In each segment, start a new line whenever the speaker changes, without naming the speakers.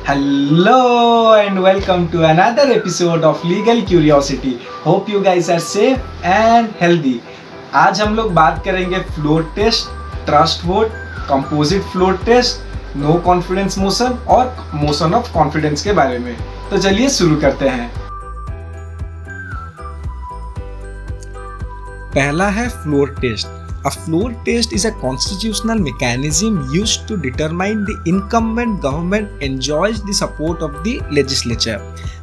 Hello and welcome to another episode of Legal Curiosity. Hope you guys are safe and healthy. आज हम लोग बात करेंगे floor test, trust vote, composite floor test, no confidence motion और motion of confidence के बारे में। तो चलिए शुरू करते हैं। पहला है floor test. A floor test is a constitutional mechanism used to determine the incumbent government enjoys the support of the legislature.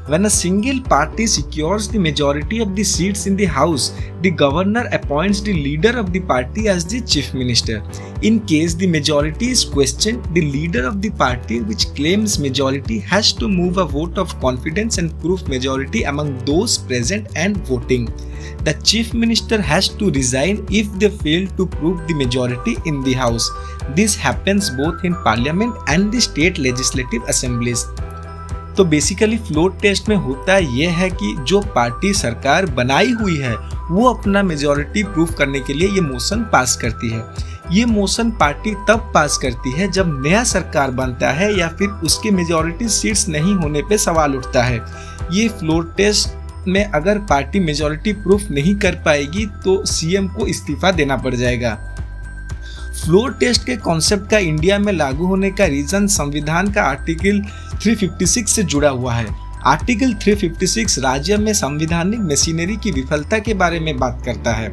When a single party secures the majority of the seats in the House, the governor appoints the leader of the party as the chief minister. In case the majority is questioned, the leader of the party which claims majority has to move a vote of confidence and prove majority among those present and voting. The chief minister has to resign if they fail to prove the majority in the House. This happens both in Parliament and the state legislative assemblies. तो basically floor test में होता ये है कि जो party सरकार बनाई हुई है वो अपना मेजॉरिटी प्रूव करने के लिए ये मोशन पास करती है। ये मोशन पार्टी तब पास करती है जब नया सरकार बनता है या फिर उसके मेजॉरिटी सीट्स नहीं होने पे सवाल उठता है। ये फ्लोर टेस्ट में अगर पार्टी मेजॉरिटी प्रूफ नहीं कर पाएगी तो सीएम को इस्तीफा देना पड़ जाएगा। फ्लोर टेस्ट के कॉन्सेप्ट का इंडिया में लागू होने का रीजन संविधान का आर्टिकल 356 से जुड़ा हुआ है। आर्टिकल 356 राज्य में संवैधानिक मशीनरी की विफलता के बारे में बात करता है।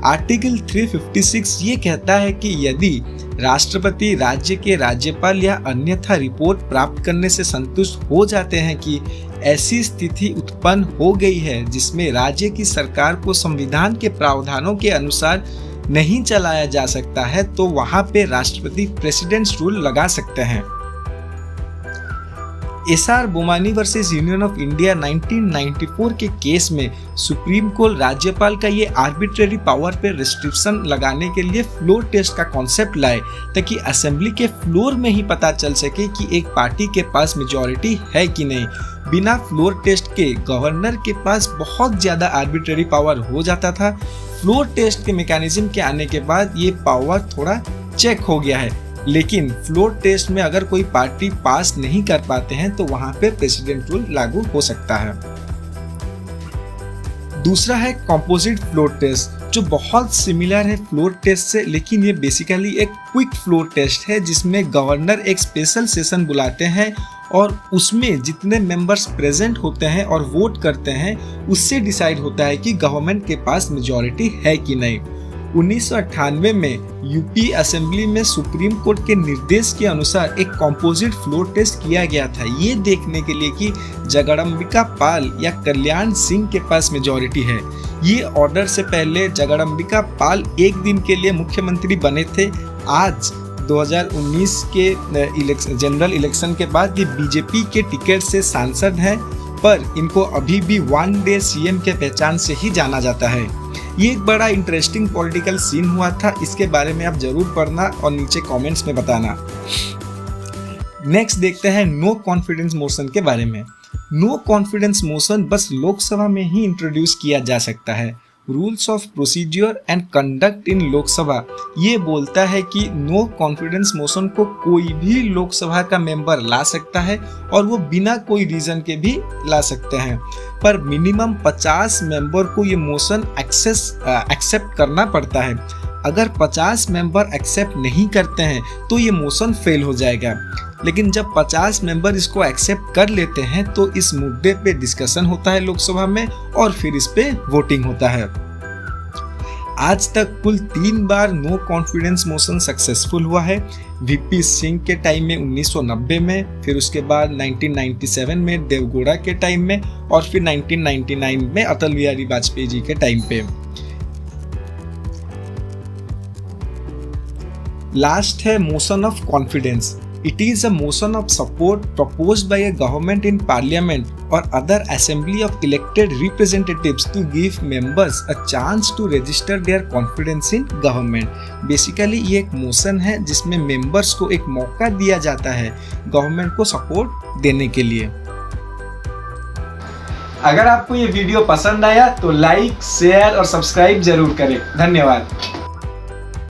आर्टिकल 356 ये कहता है कि यदि राष्ट्रपति राज्य के राज्यपाल या अन्यथा रिपोर्ट प्राप्त करने से संतुष्ट हो जाते हैं कि ऐसी स्थिति उत्पन्न हो गई है जिसमें राज्य की सरकार को संविधान के प्रावधानों के अनुसार नहीं चलाया जा सकता है तो वहां पे राष्ट्रपति प्रेसिडेंट्स रूल लगा सकते हैं। S R Bommai versus union of India 1994 के केस में सुप्रीम कोर्ट राज्यपाल का ये आर्बिट्रेरी पावर पे रिस्ट्रिक्शन लगाने के लिए फ्लोर टेस्ट का कॉन्सेप्ट लाए ताकि असेंबली के फ्लोर में ही पता चल सके कि एक पार्टी के पास मेजॉरिटी है कि नहीं। बिना फ्लोर टेस्ट के गवर्नर के पास बहुत ज़्यादा आर्बिट्रेरी पावर हो जाता था। फ्लोर टेस्ट के मैकेनिज्म के आने के बाद ये पावर थोड़ा चेक हो गया है, लेकिन फ्लोर टेस्ट में अगर कोई पार्टी पास नहीं कर पाते हैं तो वहां पे प्रेसिडेंट रूल लागू हो सकता है। दूसरा है कंपोजिट फ्लोर टेस्ट जो बहुत सिमिलर है फ्लोर टेस्ट से, लेकिन ये बेसिकली एक क्विक फ्लोर टेस्ट है जिसमें गवर्नर एक स्पेशल सेशन बुलाते हैं और उसमें जितने मेंबर्स प्रेजेंट होते हैं और वोट करते हैं उससे डिसाइड होता है कि गवर्नमेंट के पास मेजॉरिटी है कि नहीं। 1998 में यूपी असेंबली में सुप्रीम कोर्ट के निर्देश के अनुसार एक कंपोजिट फ्लोर टेस्ट किया गया था ये देखने के लिए कि जगदम्बिका पाल या कल्याण सिंह के पास मेजॉरिटी है। ये ऑर्डर से पहले जगदम्बिका पाल एक दिन के लिए मुख्यमंत्री बने थे। आज 2019 के जनरल इलेक्शन के बाद ये बीजेपी के टिकट से सांसद हैं, पर इनको अभी भी वन डे सीएम के पहचान से ही जाना जाता है। ये एक बड़ा इंटरेस्टिंग पॉलिटिकल सीन हुआ था, इसके बारे में आप जरूर पढ़ना और नीचे कमेंट्स में बताना। नेक्स्ट देखते हैं नो कॉन्फिडेंस मोशन के बारे में। नो कॉन्फिडेंस मोशन बस लोकसभा में ही इंट्रोड्यूस किया जा सकता है। Rules of procedure and conduct in Lok Sabha ये बोलता है कि नो कॉन्फिडेंस मोशन को कोई भी लोकसभा का मेंबर ला सकता है और वो बिना कोई रीजन के भी ला सकते हैं, पर मिनिमम 50 मेंबर को ये मोशन एक्सेप्ट करना पड़ता है। अगर 50 मेंबर एक्सेप्ट नहीं करते हैं तो ये मोशन फेल हो जाएगा, लेकिन जब 50 मेंबर इसको एक्सेप्ट कर लेते हैं तो इस मुद्दे पे डिस्कशन होता है लोकसभा में और फिर इस पे वोटिंग होता है। आज तक कुल 3 बार नो कॉन्फिडेंस मोशन सक्सेसफुल हुआ है। वीपी सिंह के टाइम में 1990 में, फिर उसके बाद 1997 में देवगौड़ा के टाइम में और फिर 1999 में अटल बिहारी वाजपेयी जी के टाइम पे। लास्ट है motion of confidence. It is a motion of support proposed by a government in parliament or other assembly of elected representatives to give members a chance to register their confidence in government. Basically ये एक motion है जिसमें members को एक मौका दिया जाता है गवर्नमेंट को सपोर्ट देने के लिए। अगर आपको ये वीडियो पसंद आया तो लाइक, शेयर और सब्सक्राइब जरूर करें। धन्यवाद।